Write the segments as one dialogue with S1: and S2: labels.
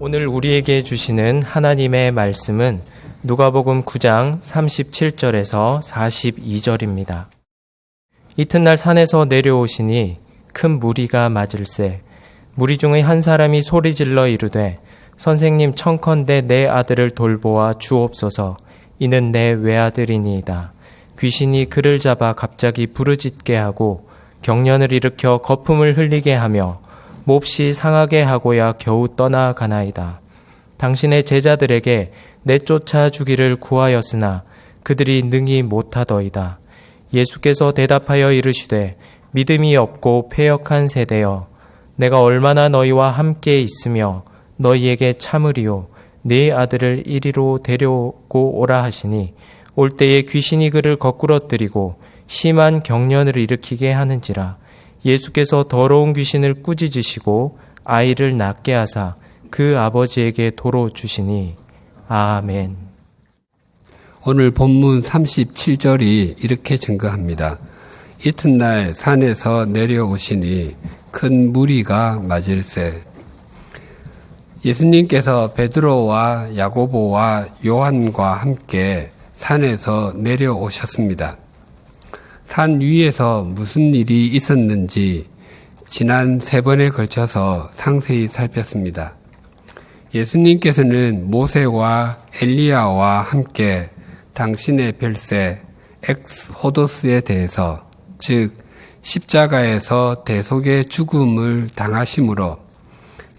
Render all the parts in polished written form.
S1: 오늘 우리에게 주시는 하나님의 말씀은 누가복음 9장 37절에서 42절입니다. 이튿날 산에서 내려오시니 큰 무리가 맞을세 무리 중의 한 사람이 소리질러 이르되 선생님 청컨대 내 아들을 돌보아 주옵소서. 이는 내 외아들이니이다. 귀신이 그를 잡아 갑자기 부르짖게 하고 경련을 일으켜 거품을 흘리게 하며 몹시 상하게 하고야 겨우 떠나가나이다. 당신의 제자들에게 내쫓아 주기를 구하였으나 그들이 능히 못하더이다. 예수께서 대답하여 이르시되 믿음이 없고 패역한 세대여 내가 얼마나 너희와 함께 있으며 너희에게 참으리요 네 아들을 이리로 데려오고 오라 하시니 올 때에 귀신이 그를 거꾸러뜨리고 심한 경련을 일으키게 하는지라. 예수께서 더러운 귀신을 꾸짖으시고 아이를 낫게 하사 그 아버지에게 도로 주시니. 아멘.
S2: 오늘 본문 37절이 이렇게 증거합니다. 이튿날 산에서 내려오시니 큰 무리가 맞을세. 예수님께서 베드로와 야고보와 요한과 함께 산에서 내려오셨습니다. 산 위에서 무슨 일이 있었는지 지난 3번에 걸쳐서 상세히 살폈습니다. 예수님께서는 모세와 엘리야와 함께 당신의 별세 엑스호도스에 대해서, 즉 십자가에서 대속의 죽음을 당하심으로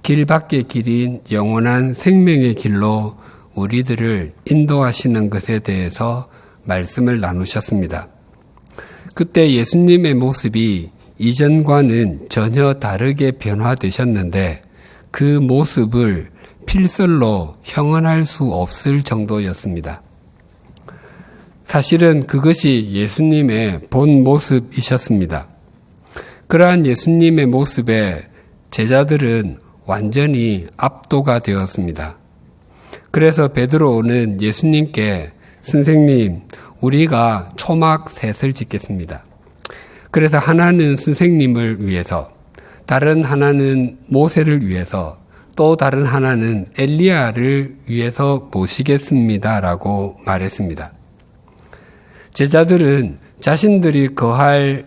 S2: 길 밖의 길인 영원한 생명의 길로 우리들을 인도하시는 것에 대해서 말씀을 나누셨습니다. 그때 예수님의 모습이 이전과는 전혀 다르게 변화되셨는데 그 모습을 필설로 형언할 수 없을 정도였습니다. 사실은 그것이 예수님의 본 모습이셨습니다. 그러한 예수님의 모습에 제자들은 완전히 압도가 되었습니다. 그래서 베드로는 예수님께 선생님, 우리가 초막 셋을 짓겠습니다. 그래서 하나는 선생님을 위해서, 다른 하나는 모세를 위해서, 또 다른 하나는 엘리야를 위해서 모시겠습니다라고 말했습니다. 제자들은 자신들이 거할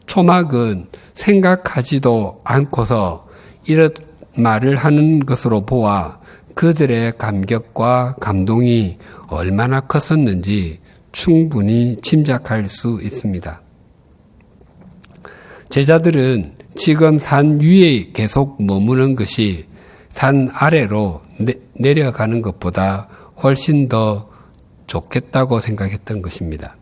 S2: 초막은 생각하지도 않고서 이런 말을 하는 것으로 보아 그들의 감격과 감동이 얼마나 컸었는지 충분히 짐작할 수 있습니다. 제자들은 지금 산 위에 계속 머무는 것이 산 아래로 내려가는 것보다 훨씬 더 좋겠다고 생각했던 것입니다.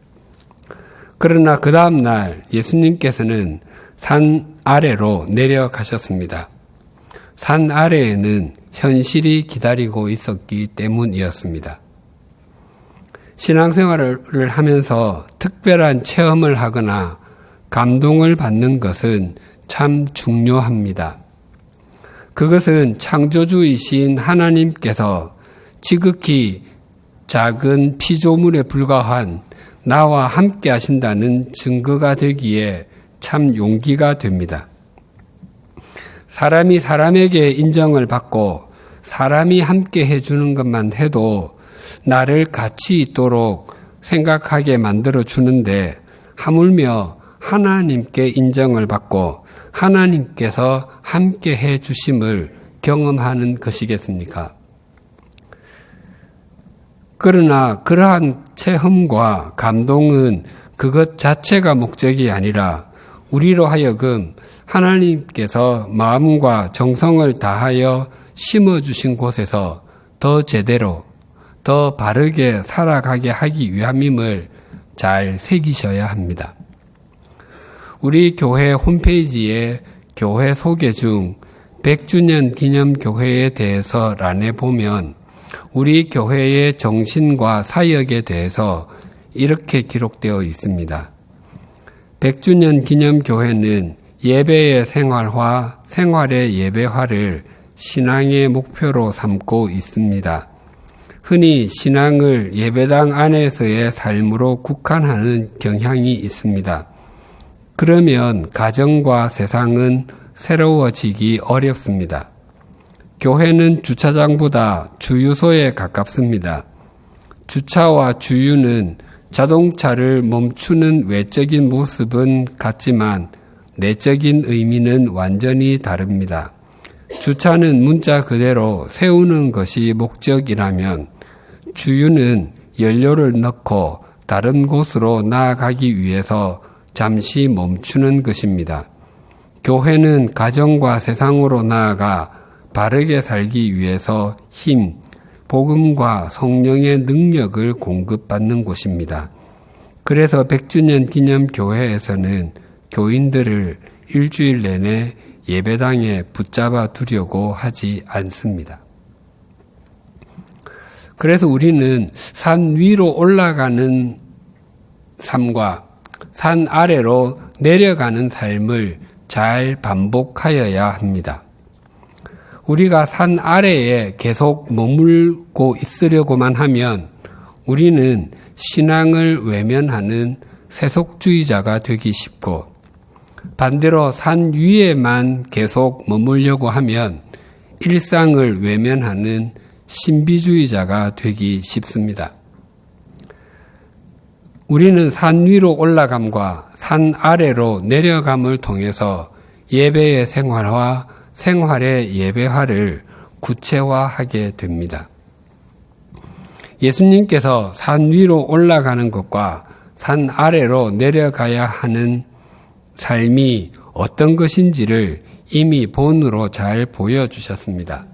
S2: 그러나 그 다음 날 예수님께서는 산 아래로 내려가셨습니다. 산 아래에는 현실이 기다리고 있었기 때문이었습니다. 신앙생활을 하면서 특별한 체험을 하거나 감동을 받는 것은 참 중요합니다. 그것은 창조주이신 하나님께서 지극히 작은 피조물에 불과한 나와 함께 하신다는 증거가 되기에 참 용기가 됩니다. 사람이 사람에게 인정을 받고 사람이 함께 해주는 것만 해도 나를 같이 있도록 생각하게 만들어주는데 하물며 하나님께 인정을 받고 하나님께서 함께 해주심을 경험하는 것이겠습니까? 그러나 그러한 체험과 감동은 그것 자체가 목적이 아니라 우리로 하여금 하나님께서 마음과 정성을 다하여 심어주신 곳에서 더 제대로, 더 바르게 살아가게 하기 위함임을 잘 새기셔야 합니다. 우리 교회 홈페이지에 교회 소개 중 100주년 기념교회에 대해서 란에 보면 우리 교회의 정신과 사역에 대해서 이렇게 기록되어 있습니다. 100주년 기념교회는 예배의 생활화, 생활의 예배화를 신앙의 목표로 삼고 있습니다. 흔히 신앙을 예배당 안에서의 삶으로 국한하는 경향이 있습니다. 그러면 가정과 세상은 새로워지기 어렵습니다. 교회는 주차장보다 주유소에 가깝습니다. 주차와 주유는 자동차를 멈추는 외적인 모습은 같지만 내적인 의미는 완전히 다릅니다. 주차는 문자 그대로 세우는 것이 목적이라면 주유는 연료를 넣고 다른 곳으로 나아가기 위해서 잠시 멈추는 것입니다. 교회는 가정과 세상으로 나아가 바르게 살기 위해서 힘, 복음과 성령의 능력을 공급받는 곳입니다. 그래서 100주년 기념 교회에서는 교인들을 일주일 내내 예배당에 붙잡아 두려고 하지 않습니다. 그래서 우리는 산 위로 올라가는 삶과 산 아래로 내려가는 삶을 잘 반복하여야 합니다. 우리가 산 아래에 계속 머물고 있으려고만 하면 우리는 신앙을 외면하는 세속주의자가 되기 쉽고, 반대로 산 위에만 계속 머물려고 하면 일상을 외면하는 신비주의자가 되기 쉽습니다. 우리는 산 위로 올라감과 산 아래로 내려감을 통해서 예배의 생활화, 생활의 예배화를 구체화하게 됩니다. 예수님께서 산 위로 올라가는 것과 산 아래로 내려가야 하는 삶이 어떤 것인지를 이미 본으로 잘 보여주셨습니다.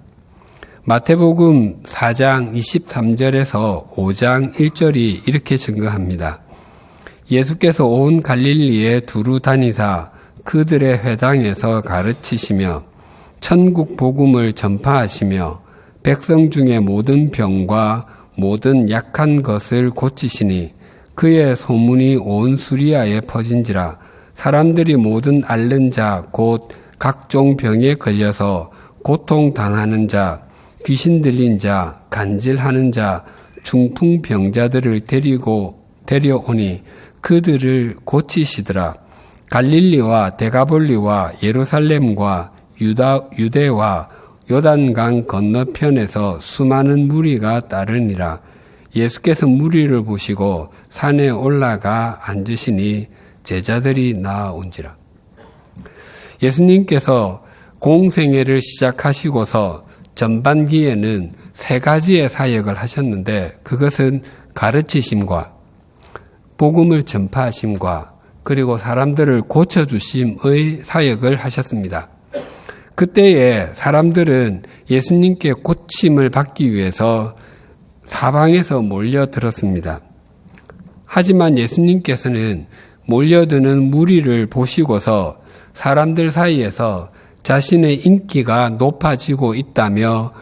S2: 마태복음 4장 23절에서 5장 1절이 이렇게 증거합니다. 예수께서 온 갈릴리에 두루 다니사 그들의 회당에서 가르치시며 천국 복음을 전파하시며 백성 중에 모든 병과 모든 약한 것을 고치시니 그의 소문이 온 수리아에 퍼진지라. 사람들이 모든 앓는 자 곧 각종 병에 걸려서 고통당하는 자, 귀신 들린 자, 간질하는 자, 중풍병자들을 데려오니 그들을 고치시더라. 갈릴리와 데가볼리와 예루살렘과 유대와 요단강 건너편에서 수많은 무리가 따르니라. 예수께서 무리를 보시고 산에 올라가 앉으시니 제자들이 나아온지라. 예수님께서 공생애를 시작하시고서 전반기에는 3가지의 사역을 하셨는데, 그것은 가르치심과 복음을 전파하심과 그리고 사람들을 고쳐주심의 사역을 하셨습니다. 그때에 사람들은 예수님께 고침을 받기 위해서 사방에서 몰려들었습니다. 하지만 예수님께서는 몰려드는 무리를 보시고서 사람들 사이에서 자신의 인기가 높아지고 있다며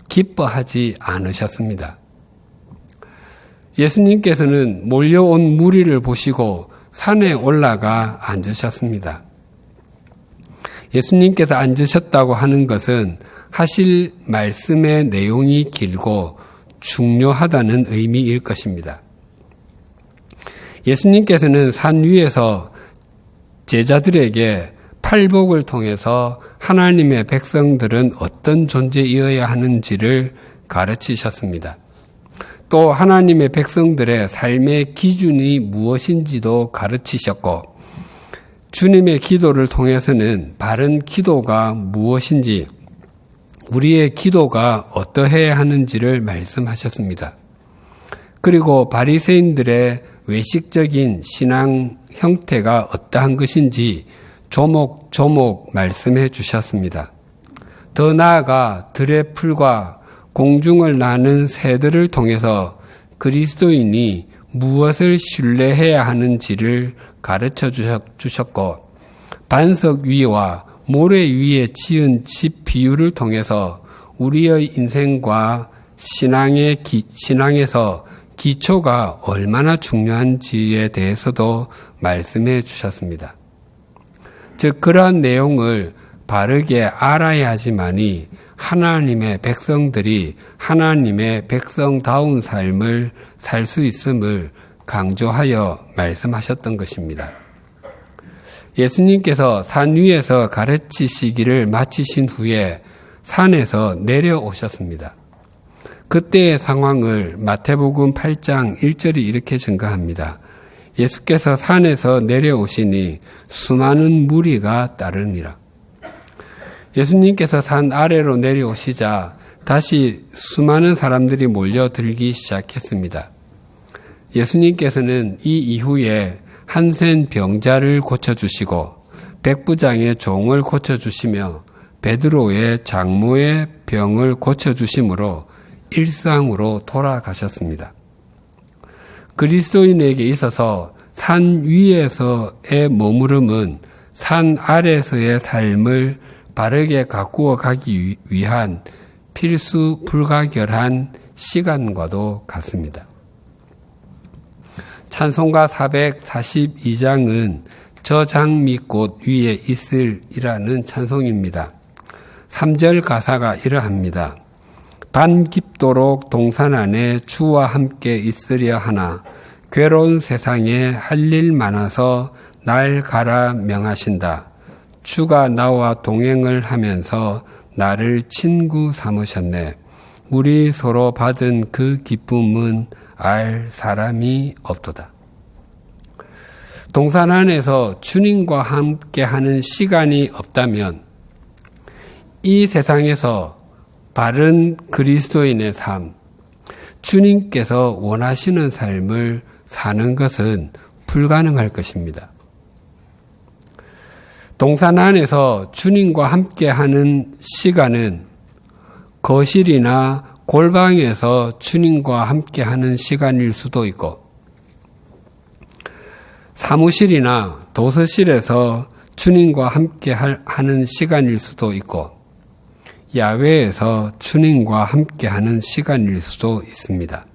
S2: 기뻐하지 않으셨습니다. 예수님께서는 몰려온 무리를 보시고 산에 올라가 앉으셨습니다. 예수님께서 앉으셨다고 하는 것은 하실 말씀의 내용이 길고 중요하다는 의미일 것입니다. 예수님께서는 산 위에서 제자들에게 팔복을 통해서 하나님의 백성들은 어떤 존재이어야 하는지를 가르치셨습니다. 또 하나님의 백성들의 삶의 기준이 무엇인지도 가르치셨고, 주님의 기도를 통해서는 바른 기도가 무엇인지, 우리의 기도가 어떠해야 하는지를 말씀하셨습니다. 그리고 바리새인들의 외식적인 신앙 형태가 어떠한 것인지 조목조목 말씀해 주셨습니다. 더 나아가 들의 풀과 공중을 나는 새들을 통해서 그리스도인이 무엇을 신뢰해야 하는지를 가르쳐 주셨고, 반석 위와 모래 위에 지은 집 비유를 통해서 우리의 인생과 신앙에서 기초가 얼마나 중요한지에 대해서도 말씀해 주셨습니다. 즉, 그러한 내용을 바르게 알아야 하지만이 하나님의 백성들이 하나님의 백성다운 삶을 살 수 있음을 강조하여 말씀하셨던 것입니다. 예수님께서 산 위에서 가르치시기를 마치신 후에 산에서 내려오셨습니다. 그때의 상황을 마태복음 8장 1절이 이렇게 증가합니다. 예수께서 산에서 내려오시니 수많은 무리가 따르니라. 예수님께서 산 아래로 내려오시자 다시 수많은 사람들이 몰려들기 시작했습니다. 예수님께서는 이 이후에 한센 병자를 고쳐주시고 백부장의 종을 고쳐주시며 베드로의 장모의 병을 고쳐주심으로 일상으로 돌아가셨습니다. 그리스도인에게 있어서 산 위에서의 머무름은 산 아래에서의 삶을 바르게 가꾸어 가기 위한 필수 불가결한 시간과도 같습니다. 찬송가 442장은 저 장미꽃 위에 있을이라는 찬송입니다. 3절 가사가 이러합니다. 밤 깊도록 동산 안에 주와 함께 있으려 하나 괴로운 세상에 할 일 많아서 날 가라 명하신다. 주가 나와 동행을 하면서 나를 친구 삼으셨네. 우리 서로 받은 그 기쁨은 알 사람이 없도다. 동산 안에서 주님과 함께하는 시간이 없다면 이 세상에서 바른 그리스도인의 삶, 주님께서 원하시는 삶을 사는 것은 불가능할 것입니다. 동산 안에서 주님과 함께하는 시간은 거실이나 골방에서 주님과 함께하는 시간일 수도 있고 사무실이나 도서실에서 주님과 함께하는 시간일 수도 있고 야외에서 주님과 함께하는 시간일 수도 있습니다.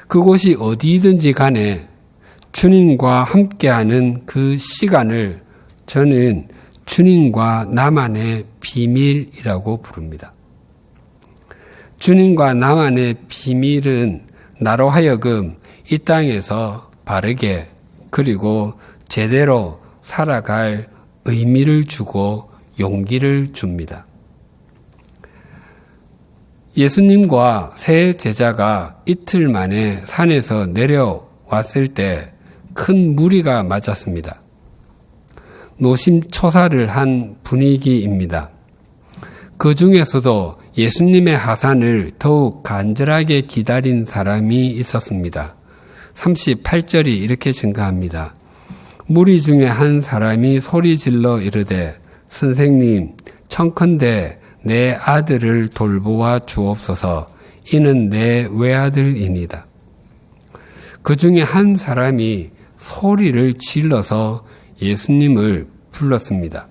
S2: 그곳이 어디든지 간에 주님과 함께하는 그 시간을 저는 주님과 나만의 비밀이라고 부릅니다. 주님과 나만의 비밀은 나로 하여금 이 땅에서 바르게 그리고 제대로 살아갈 의미를 주고 용기를 줍니다. 예수님과 세 제자가 이틀 만에 산에서 내려왔을 때 큰 무리가 맞았습니다. 노심초사를 한 분위기입니다. 그 중에서도 예수님의 하산을 더욱 간절하게 기다린 사람이 있었습니다. 38절이 이렇게 증가합니다. 무리 중에 한 사람이 소리질러 이르되 선생님 청컨대 내 아들을 돌보아 주옵소서. 이는 내 외아들이니다. 그 중에 한 사람이 소리를 질러서 예수님을 불렀습니다.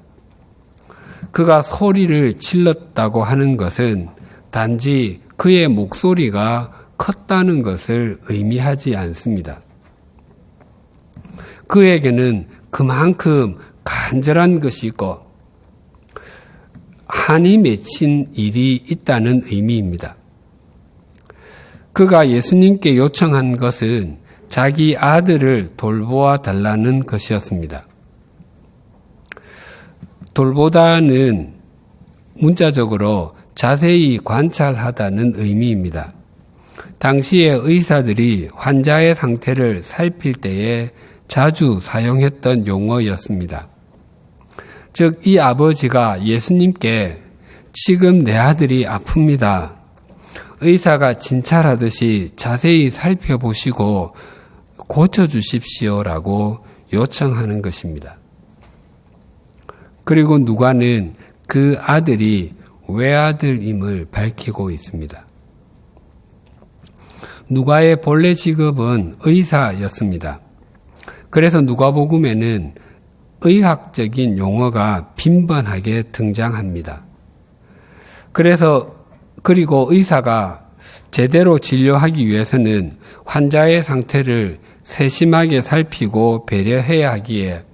S2: 그가 소리를 질렀다고 하는 것은 단지 그의 목소리가 컸다는 것을 의미하지 않습니다. 그에게는 그만큼 간절한 것이 있고 한이 맺힌 일이 있다는 의미입니다. 그가 예수님께 요청한 것은 자기 아들을 돌보아 달라는 것이었습니다. 돌보다는 문자적으로 자세히 관찰하다는 의미입니다. 당시의 의사들이 환자의 상태를 살필 때에 자주 사용했던 용어였습니다. 즉, 이 아버지가 예수님께 지금 내 아들이 아픕니다. 의사가 진찰하듯이 자세히 살펴보시고 고쳐주십시오라고 요청하는 것입니다. 그리고 누가는 그 아들이 외아들임을 밝히고 있습니다. 누가의 본래 직업은 의사였습니다. 그래서 누가복음에는 의학적인 용어가 빈번하게 등장합니다. 그리고 의사가 제대로 진료하기 위해서는 환자의 상태를 세심하게 살피고 배려해야 하기에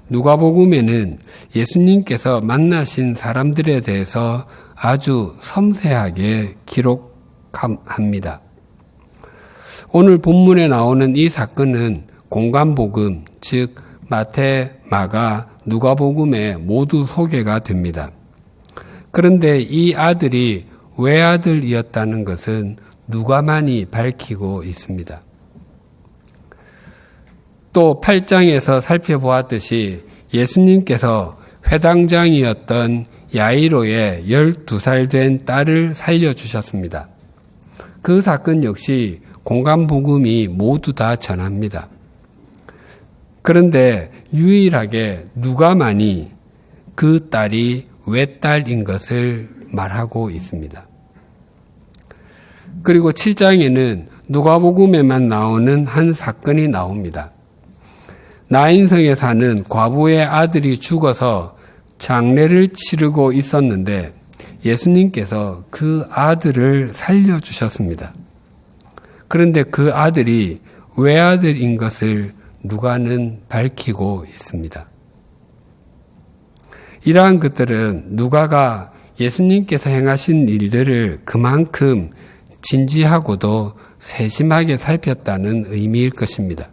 S2: 누가복음에는 예수님께서 만나신 사람들에 대해서 아주 섬세하게 기록합니다. 오늘 본문에 나오는 이 사건은 공관복음, 즉 마태, 마가, 누가복음에 모두 소개가 됩니다. 그런데 이 아들이 외아들이었다는 것은 누가만이 밝히고 있습니다. 또 8장에서 살펴보았듯이 예수님께서 회당장이었던 야이로의 12살 된 딸을 살려주셨습니다. 그 사건 역시 공간복음이 모두 다 전합니다. 그런데 유일하게 누가만이 그 딸이 외딸인 것을 말하고 있습니다. 그리고 7장에는 누가복음에만 나오는 한 사건이 나옵니다. 나인성에 사는 과부의 아들이 죽어서 장례를 치르고 있었는데 예수님께서 그 아들을 살려주셨습니다. 그런데 그 아들이 외아들인 것을 누가는 밝히고 있습니다. 이러한 것들은 누가가 예수님께서 행하신 일들을 그만큼 진지하고도 세심하게 살폈다는 의미일 것입니다.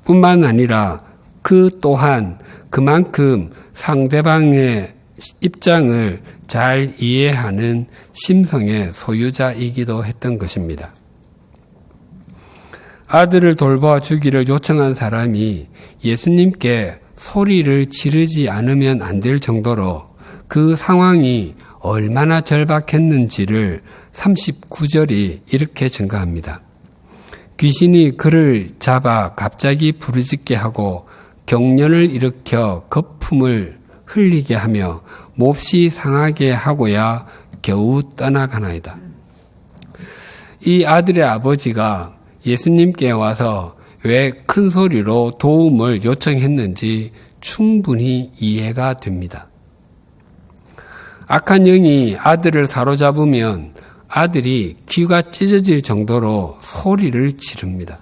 S2: 뿐만 아니라 그 또한 그만큼 상대방의 입장을 잘 이해하는 심성의 소유자이기도 했던 것입니다. 아들을 돌보아 주기를 요청한 사람이 예수님께 소리를 지르지 않으면 안 될 정도로 그 상황이 얼마나 절박했는지를 39절이 이렇게 증가합니다. 귀신이 그를 잡아 갑자기 부르짖게 하고 경련을 일으켜 거품을 흘리게 하며 몹시 상하게 하고야 겨우 떠나가나이다. 이 아들의 아버지가 예수님께 와서 왜 큰 소리로 도움을 요청했는지 충분히 이해가 됩니다. 악한 영이 아들을 사로잡으면 아들이 귀가 찢어질 정도로 소리를 지릅니다.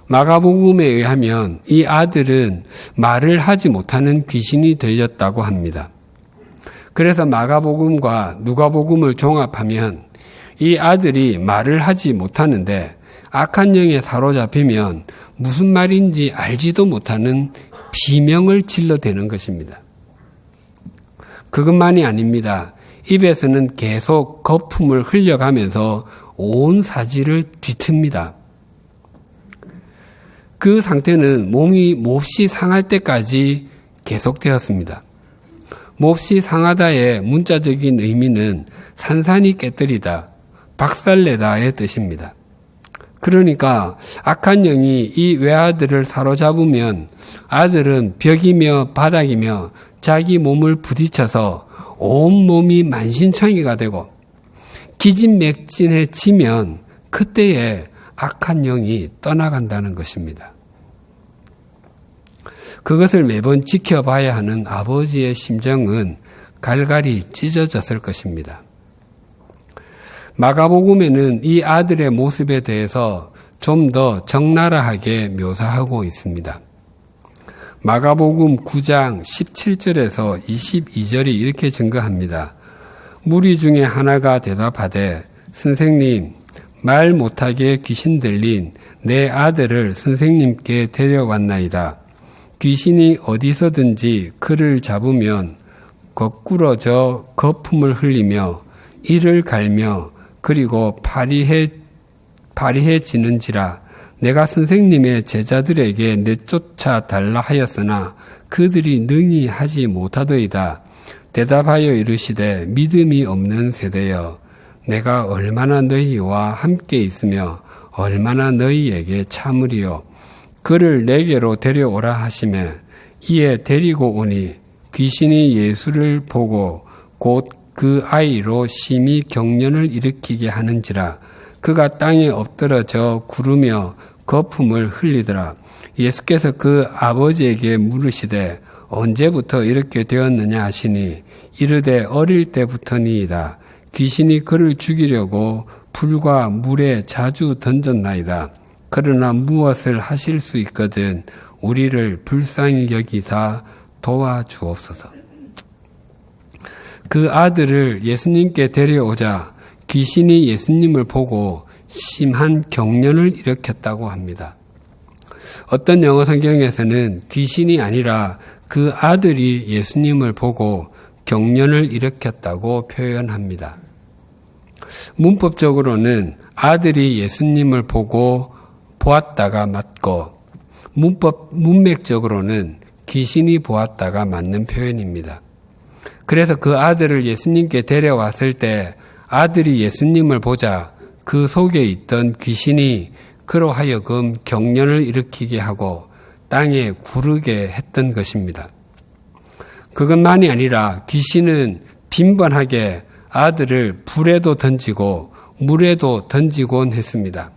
S2: 마가복음에 의하면 이 아들은 말을 하지 못하는 귀신이 들렸다고 합니다. 그래서 마가복음과 누가복음을 종합하면 이 아들이 말을 하지 못하는데 악한 영에 사로잡히면 무슨 말인지 알지도 못하는 비명을 질러대는 것입니다. 그것만이 아닙니다. 입에서는 계속 거품을 흘려가면서 온 사지를 뒤틉니다. 그 상태는 몸이 몹시 상할 때까지 계속되었습니다. 몹시 상하다의 문자적인 의미는 산산이 깨뜨리다, 박살내다의 뜻입니다. 그러니까 악한 영이 이 외아들을 사로잡으면 아들은 벽이며 바닥이며 자기 몸을 부딪혀서 온몸이 만신창이가 되고 기진맥진해지면 그때에 악한 영이 떠나간다는 것입니다. 그것을 매번 지켜봐야 하는 아버지의 심정은 갈갈이 찢어졌을 것입니다. 마가복음에는 이 아들의 모습에 대해서 좀 더 적나라하게 묘사하고 있습니다. 마가복음 9장 17절에서 22절이 이렇게 증거합니다. 무리 중에 하나가 대답하되 선생님, 말 못하게 귀신 들린 내 아들을 선생님께 데려왔나이다. 귀신이 어디서든지 그를 잡으면 거꾸러져 거품을 흘리며 이를 갈며 그리고 파리해지는지라. 내가 선생님의 제자들에게 내쫓아 달라 하였으나 그들이 능히 하지 못하더이다. 대답하여 이르시되 믿음이 없는 세대여, 내가 얼마나 너희와 함께 있으며 얼마나 너희에게 참으리요. 그를 내게로 데려오라 하시매 이에 데리고 오니 귀신이 예수를 보고 곧 그 아이로 심히 경련을 일으키게 하는지라. 그가 땅에 엎드러져 구르며 거품을 흘리더라. 예수께서 그 아버지에게 물으시되 언제부터 이렇게 되었느냐 하시니 이르되 어릴 때부터니이다. 귀신이 그를 죽이려고 불과 물에 자주 던졌나이다. 그러나 무엇을 하실 수 있거든 우리를 불쌍히 여기사 도와주옵소서. 그 아들을 예수님께 데려오자 귀신이 예수님을 보고 심한 경련을 일으켰다고 합니다. 어떤 영어 성경에서는 귀신이 아니라 그 아들이 예수님을 보고 경련을 일으켰다고 표현합니다. 문법적으로는 아들이 예수님을 보았다가 맞고, 문맥적으로는 귀신이 보았다가 맞는 표현입니다. 그래서 그 아들을 예수님께 데려왔을 때 아들이 예수님을 보자 그 속에 있던 귀신이 그로 하여금 경련을 일으키게 하고 땅에 구르게 했던 것입니다. 그것만이 아니라 귀신은 빈번하게 아들을 불에도 던지고 물에도 던지곤 했습니다.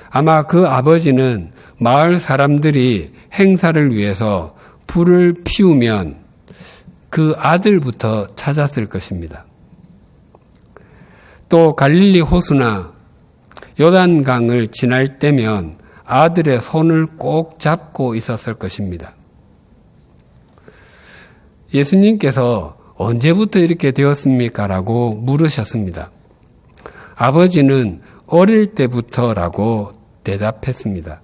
S2: 아마 그 아버지는 마을 사람들이 행사를 위해서 불을 피우면 그 아들부터 찾았을 것입니다. 또 갈릴리 호수나 요단강을 지날 때면 아들의 손을 꼭 잡고 있었을 것입니다. 예수님께서 언제부터 이렇게 되었습니까? 라고 물으셨습니다. 아버지는 어릴 때부터라고 대답했습니다.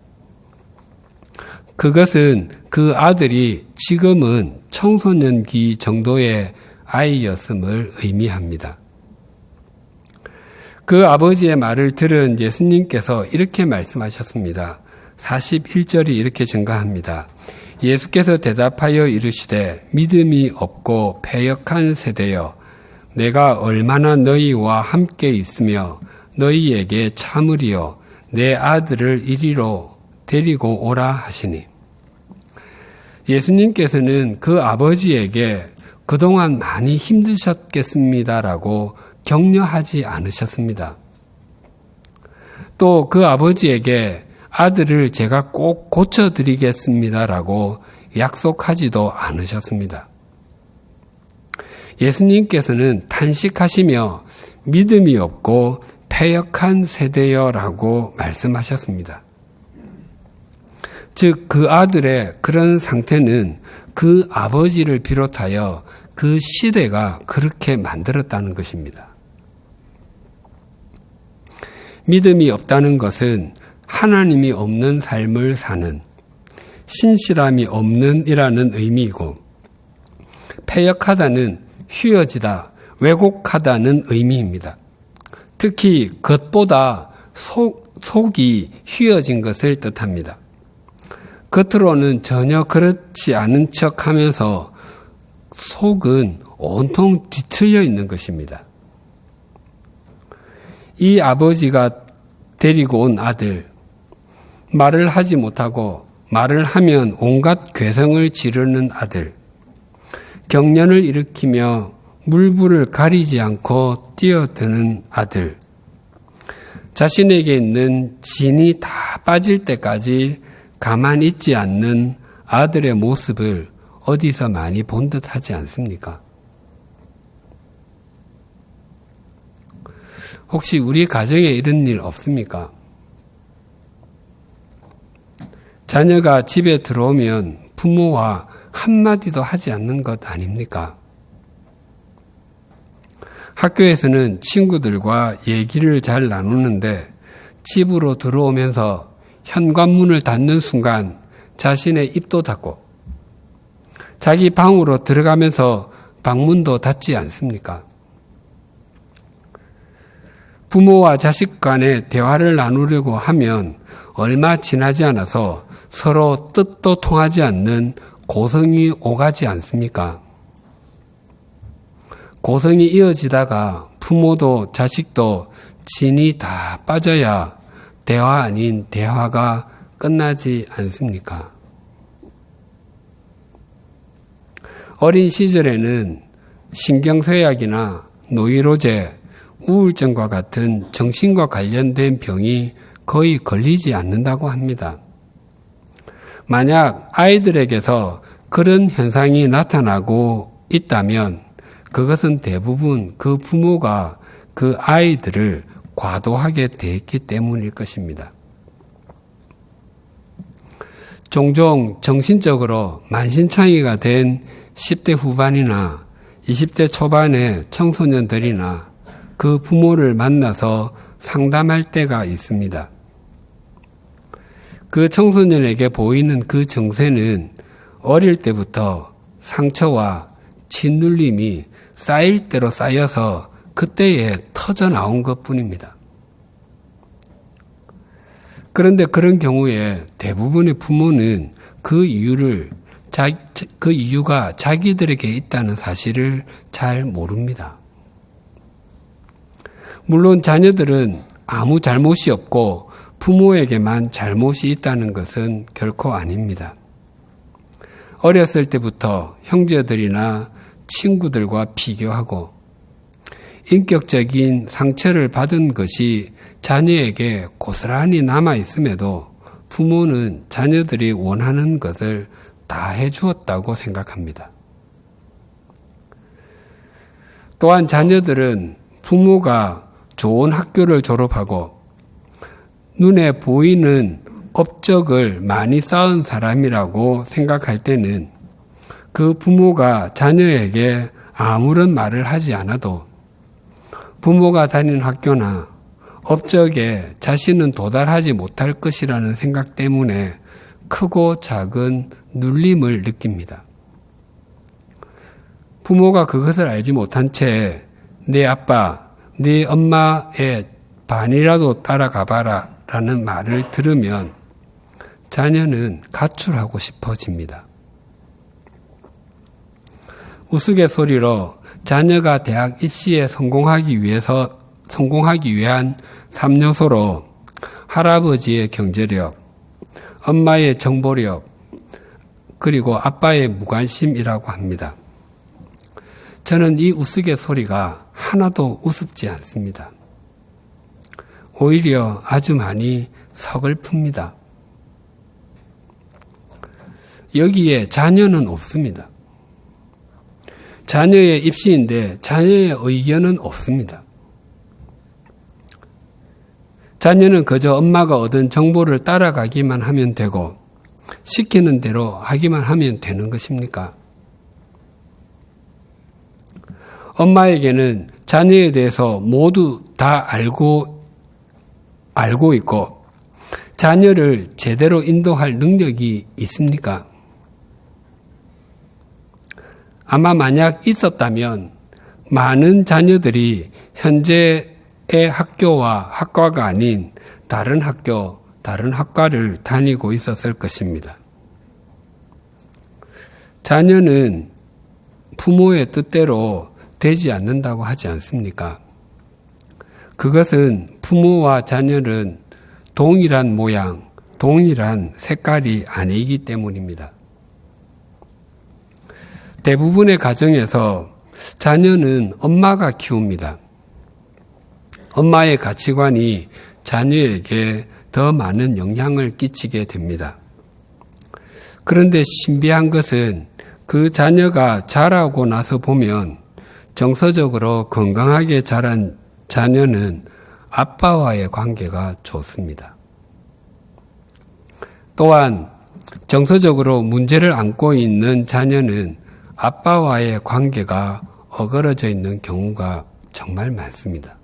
S2: 그것은 그 아들이 지금은 청소년기 정도의 아이였음을 의미합니다. 그 아버지의 말을 들은 예수님께서 이렇게 말씀하셨습니다. 41절이 이렇게 증가합니다. 예수께서 대답하여 이르시되 믿음이 없고 패역한 세대여 내가 얼마나 너희와 함께 있으며 너희에게 참으리요 내 아들을 이리로 데리고 오라 하시니. 예수님께서는 그 아버지에게 그동안 많이 힘드셨겠습니다라고 격려하지 않으셨습니다. 또 그 아버지에게 아들을 제가 꼭 고쳐드리겠습니다라고 약속하지도 않으셨습니다. 예수님께서는 탄식하시며 믿음이 없고 패역한 세대여라고 말씀하셨습니다. 즉, 그 아들의 그런 상태는 그 아버지를 비롯하여 그 시대가 그렇게 만들었다는 것입니다. 믿음이 없다는 것은 하나님이 없는 삶을 사는, 신실함이 없는 이라는 의미이고, 패역하다는 휘어지다, 왜곡하다는 의미입니다. 특히 겉보다 속이 휘어진 것을 뜻합니다. 겉으로는 전혀 그렇지 않은 척 하면서 속은 온통 뒤틀려 있는 것입니다. 이 아버지가 데리고 온 아들, 말을 하지 못하고 말을 하면 온갖 괴성을 지르는 아들, 경련을 일으키며 물불을 가리지 않고 뛰어드는 아들, 자신에게 있는 진이 다 빠질 때까지 가만히 있지 않는 아들의 모습을 어디서 많이 본 듯 하지 않습니까? 혹시 우리 가정에 이런 일 없습니까? 자녀가 집에 들어오면 부모와 한마디도 하지 않는 것 아닙니까? 학교에서는 친구들과 얘기를 잘 나누는데 집으로 들어오면서 현관문을 닫는 순간 자신의 입도 닫고 자기 방으로 들어가면서 방문도 닫지 않습니까? 부모와 자식 간의 대화를 나누려고 하면 얼마 지나지 않아서 서로 뜻도 통하지 않는 고성이 오가지 않습니까? 고성이 이어지다가 부모도 자식도 진이 다 빠져야 대화 아닌 대화가 끝나지 않습니까? 어린 시절에는 신경쇠약이나 노이로제, 우울증과 같은 정신과 관련된 병이 거의 걸리지 않는다고 합니다. 만약 아이들에게서 그런 현상이 나타나고 있다면 그것은 대부분 그 부모가 그 아이들을 과도하게 대했기 때문일 것입니다. 종종 정신적으로 만신창이가 된 10대 후반이나 20대 초반의 청소년들이나 그 부모를 만나서 상담할 때가 있습니다. 그 청소년에게 보이는 그 증세는 어릴 때부터 상처와 짓눌림이 쌓일 대로 쌓여서 그때에 터져 나온 것뿐입니다. 그런데 그런 경우에 대부분의 부모는 그 이유가 자기들에게 있다는 사실을 잘 모릅니다. 물론 자녀들은 아무 잘못이 없고 부모에게만 잘못이 있다는 것은 결코 아닙니다. 어렸을 때부터 형제들이나 친구들과 비교하고 인격적인 상처를 받은 것이 자녀에게 고스란히 남아 있음에도 부모는 자녀들이 원하는 것을 다 해주었다고 생각합니다. 또한 자녀들은 부모가 좋은 학교를 졸업하고 눈에 보이는 업적을 많이 쌓은 사람이라고 생각할 때는 그 부모가 자녀에게 아무런 말을 하지 않아도 부모가 다니는 학교나 업적에 자신은 도달하지 못할 것이라는 생각 때문에 크고 작은 눌림을 느낍니다. 부모가 그것을 알지 못한 채 내 아빠, 네 엄마의 반이라도 따라가봐라 라는 말을 들으면 자녀는 가출하고 싶어집니다. 우스갯소리로 자녀가 대학 입시에 성공하기 위한 3요소로 할아버지의 경제력, 엄마의 정보력, 그리고 아빠의 무관심이라고 합니다. 저는 이 우스갯소리가 하나도 우습지 않습니다. 오히려 아주 많이 서글픕니다. 여기에 자녀는 없습니다. 자녀의 입시인데 자녀의 의견은 없습니다. 자녀는 그저 엄마가 얻은 정보를 따라가기만 하면 되고 시키는 대로 하기만 하면 되는 것입니까? 엄마에게는 자녀에 대해서 모두 다 알고 있고 자녀를 제대로 인도할 능력이 있습니까? 아마 만약 있었다면 많은 자녀들이 현재의 학교와 학과가 아닌 다른 학교, 다른 학과를 다니고 있었을 것입니다. 자녀는 부모의 뜻대로 되지 않는다고 하지 않습니까? 그것은 부모와 자녀는 동일한 모양, 동일한 색깔이 아니기 때문입니다. 대부분의 가정에서 자녀는 엄마가 키웁니다. 엄마의 가치관이 자녀에게 더 많은 영향을 끼치게 됩니다. 그런데 신비한 것은 그 자녀가 자라고 나서 보면 정서적으로 건강하게 자란 자녀는 아빠와의 관계가 좋습니다. 또한 정서적으로 문제를 안고 있는 자녀는 아빠와의 관계가 어그러져 있는 경우가 정말 많습니다.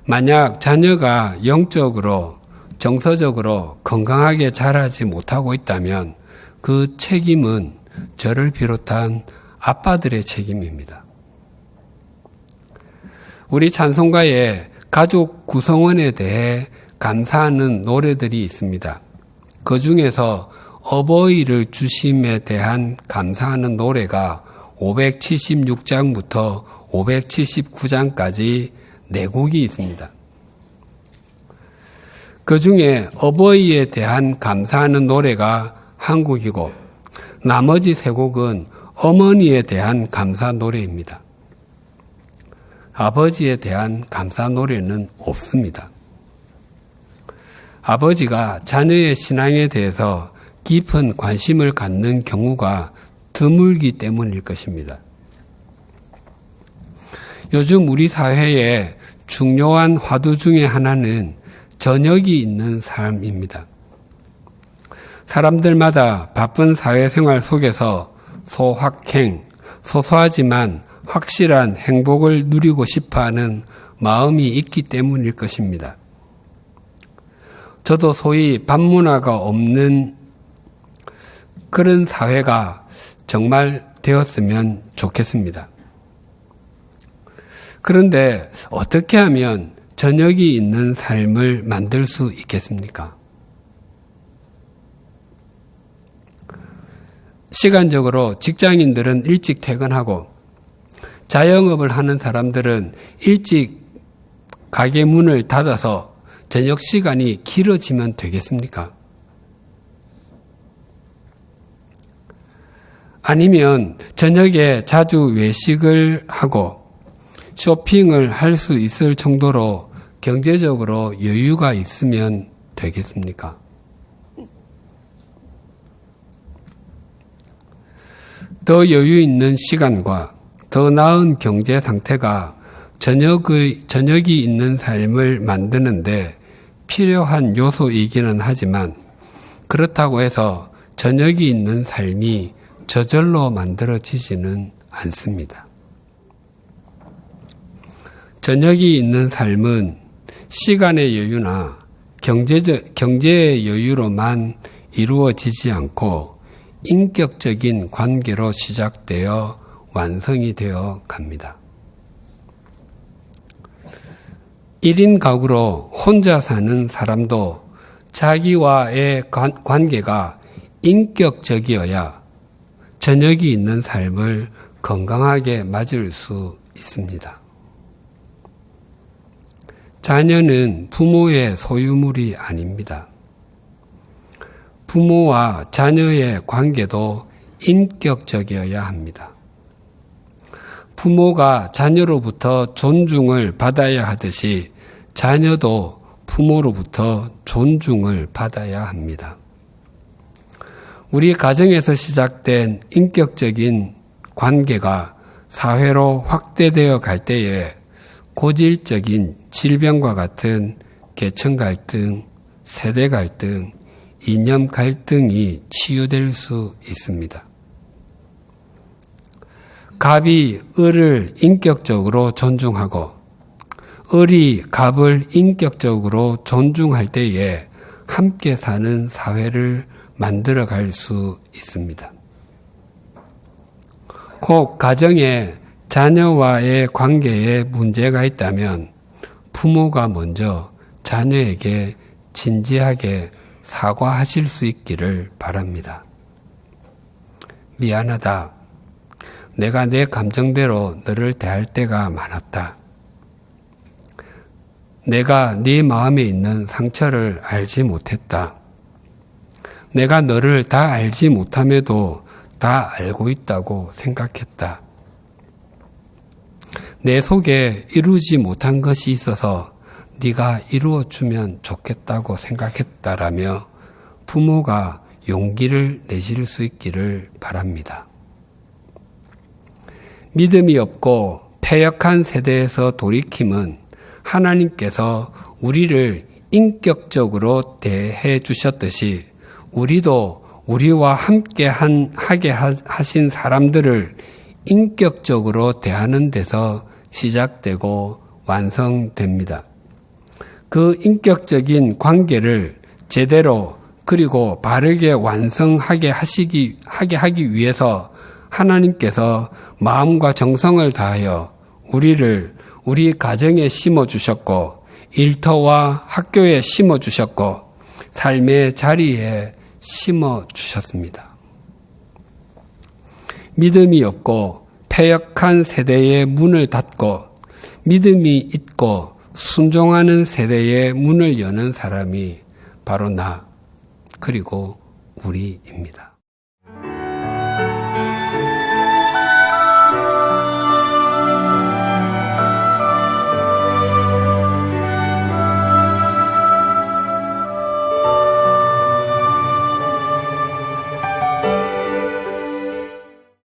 S2: 만약 자녀가 영적으로, 정서적으로 건강하게 자라지 못하고 있다면 그 책임은 저를 비롯한 아빠들의 책임입니다. 우리 찬송가에 가족 구성원에 대해 감사하는 노래들이 있습니다. 그 중에서 어버이를 주심에 대한 감사하는 노래가 576장부터 579장까지 4곡이 있습니다. 그 중에 어버이에 대한 감사하는 노래가 한 곡이고 나머지 3곡은 어머니에 대한 감사 노래입니다. 아버지에 대한 감사 노래는 없습니다. 아버지가 자녀의 신앙에 대해서 깊은 관심을 갖는 경우가 드물기 때문일 것입니다. 요즘 우리 사회의 중요한 화두 중에 하나는 저녁이 있는 삶입니다. 사람들마다 바쁜 사회생활 속에서 소확행, 소소하지만 확실한 행복을 누리고 싶어하는 마음이 있기 때문일 것입니다. 저도 소위 밥문화가 없는 그런 사회가 정말 되었으면 좋겠습니다. 그런데 어떻게 하면 저녁이 있는 삶을 만들 수 있겠습니까? 시간적으로 직장인들은 일찍 퇴근하고 자영업을 하는 사람들은 일찍 가게 문을 닫아서 저녁 시간이 길어지면 되겠습니까? 아니면 저녁에 자주 외식을 하고 쇼핑을 할 수 있을 정도로 경제적으로 여유가 있으면 되겠습니까? 더 여유 있는 시간과 더 나은 경제 상태가 저녁이 있는 삶을 만드는데 필요한 요소이기는 하지만 그렇다고 해서 저녁이 있는 삶이 저절로 만들어지지는 않습니다. 저녁이 있는 삶은 시간의 여유나 경제의 여유로만 이루어지지 않고 인격적인 관계로 시작되어 완성이 되어 갑니다. 1인 가구로 혼자 사는 사람도 자기와의 관계가 인격적이어야 저녁이 있는 삶을 건강하게 맞을 수 있습니다. 자녀는 부모의 소유물이 아닙니다. 부모와 자녀의 관계도 인격적이어야 합니다. 부모가 자녀로부터 존중을 받아야 하듯이 자녀도 부모로부터 존중을 받아야 합니다. 우리 가정에서 시작된 인격적인 관계가 사회로 확대되어 갈 때에 고질적인 질병과 같은 계층 갈등, 세대 갈등, 이념 갈등이 치유될 수 있습니다. 갑이 을을 인격적으로 존중하고 을이 갑을 인격적으로 존중할 때에 함께 사는 사회를 만들어갈 수 있습니다. 혹 가정에 자녀와의 관계에 문제가 있다면 부모가 먼저 자녀에게 진지하게 사과하실 수 있기를 바랍니다. 미안하다. 내가 내 감정대로 너를 대할 때가 많았다. 내가 네 마음에 있는 상처를 알지 못했다. 내가 너를 다 알지 못함에도 다 알고 있다고 생각했다. 내 속에 이루지 못한 것이 있어서 네가 이루어주면 좋겠다고 생각했다라며 부모가 용기를 내실 수 있기를 바랍니다. 믿음이 없고 패역한 세대에서 돌이킴은 하나님께서 우리를 인격적으로 대해 주셨듯이 우리도 우리와 함께 하게 하신 사람들을 인격적으로 대하는 데서 시작되고 완성됩니다. 그 인격적인 관계를 제대로 그리고 바르게 완성하게 하기 위해서 하나님께서 마음과 정성을 다하여 우리를 우리 가정에 심어주셨고 일터와 학교에 심어주셨고 삶의 자리에 심어주셨습니다. 믿음이 없고 패역한 세대의 문을 닫고 믿음이 있고 순종하는 세대의 문을 여는 사람이 바로 나 그리고 우리입니다.